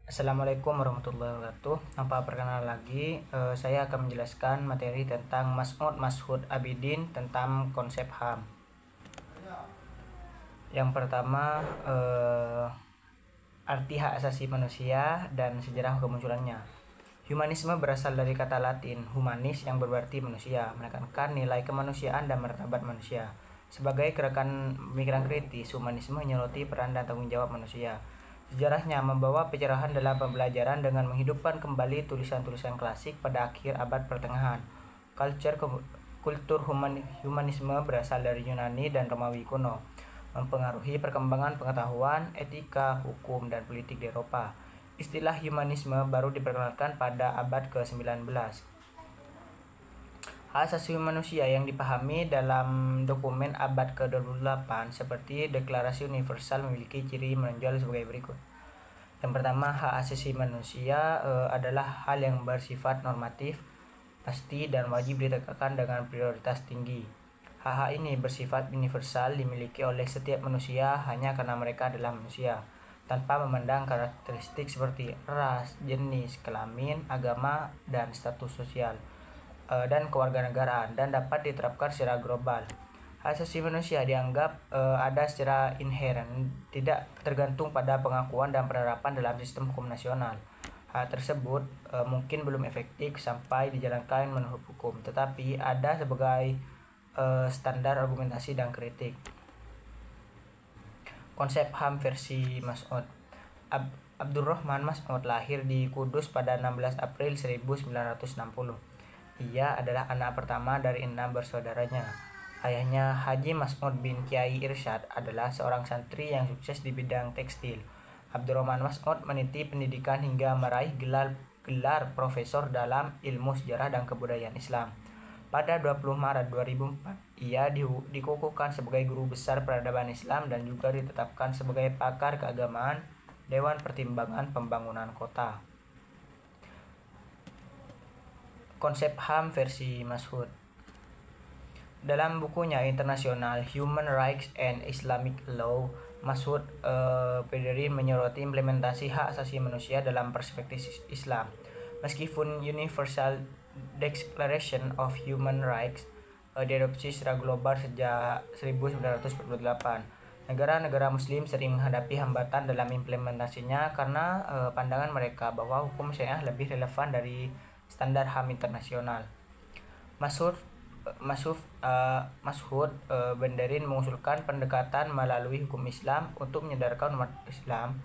Assalamualaikum warahmatullahi wabarakatuh. Tanpa perkenalan lagi, saya akan menjelaskan materi tentang Mas'ud Mashhud Abidin tentang konsep HAM. Yang pertama, arti hak asasi manusia dan sejarah kemunculannya. Humanisme berasal dari kata Latin humanis yang berarti manusia, menekankan nilai kemanusiaan dan martabat manusia. Sebagai gerakan pemikiran kritis, humanisme menyoroti peran dan tanggung jawab manusia. Sejarahnya membawa pencerahan dalam pembelajaran dengan menghidupkan kembali tulisan-tulisan klasik pada akhir abad pertengahan. Kultur humanisme berasal dari Yunani dan Romawi kuno, mempengaruhi perkembangan pengetahuan, etika, hukum, dan politik di Eropa. Istilah humanisme baru diperkenalkan pada abad ke-19. Hak asasi manusia yang dipahami dalam dokumen abad ke-28 seperti Deklarasi Universal memiliki ciri menonjol sebagai berikut. Yang pertama, hak asasi manusia adalah hal yang bersifat normatif, pasti, dan wajib ditegakkan dengan prioritas tinggi. Hak-hak ini bersifat universal, dimiliki oleh setiap manusia hanya karena mereka adalah manusia, tanpa memandang karakteristik seperti ras, jenis, kelamin, agama, dan status sosial dan kewarganegaraan, dan dapat diterapkan secara global. Hak asasi manusia dianggap ada secara inheren, tidak tergantung pada pengakuan dan penerapan dalam sistem hukum nasional. Hal tersebut mungkin belum efektif sampai dijalankan menurut hukum, tetapi ada sebagai standar argumentasi dan kritik. Konsep HAM versi Mas'ud. Abdurrahman Mas'ud lahir di Kudus pada 16 April 1960. Ia adalah anak pertama dari 6 bersaudaranya. Ayahnya Haji Mas'ud bin Kiai Irsyad adalah seorang santri yang sukses di bidang tekstil. Abdurrahman Mas'ud meniti pendidikan hingga meraih gelar profesor dalam ilmu sejarah dan kebudayaan Islam. Pada 20 Maret 2004, ia dikukuhkan sebagai guru besar peradaban Islam dan juga ditetapkan sebagai pakar keagamaan Dewan Pertimbangan Pembangunan Kota. Konsep HAM versi Mas'ud. Dalam bukunya International Human Rights and Islamic Law, Mas'ud Pederin menyoroti implementasi hak asasi manusia dalam perspektif Islam. Meskipun Universal Declaration of Human Rights diadopsi secara global sejak 1948, negara-negara muslim sering menghadapi hambatan dalam implementasinya karena pandangan mereka bahwa hukum syariah lebih relevan dari standar HAM internasional. Mas'ud Pederin mengusulkan pendekatan melalui hukum Islam untuk menyadarkan umat Islam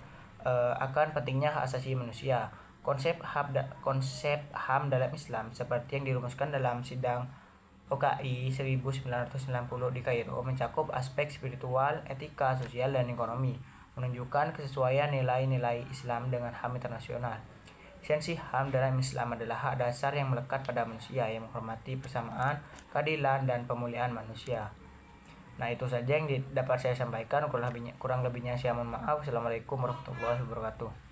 akan pentingnya hak asasi manusia. Konsep HAM dalam Islam seperti yang dirumuskan dalam sidang OKI 1990 di Kairo mencakup aspek spiritual, etika, sosial, dan ekonomi, menunjukkan kesesuaian nilai-nilai Islam dengan HAM internasional. Esensi HAM dalam Islam adalah hak dasar yang melekat pada manusia yang menghormati persamaan, keadilan, dan pemulihan manusia. Nah, itu saja yang dapat saya sampaikan. Kurang lebihnya saya mohon maaf. Assalamualaikum warahmatullahi wabarakatuh.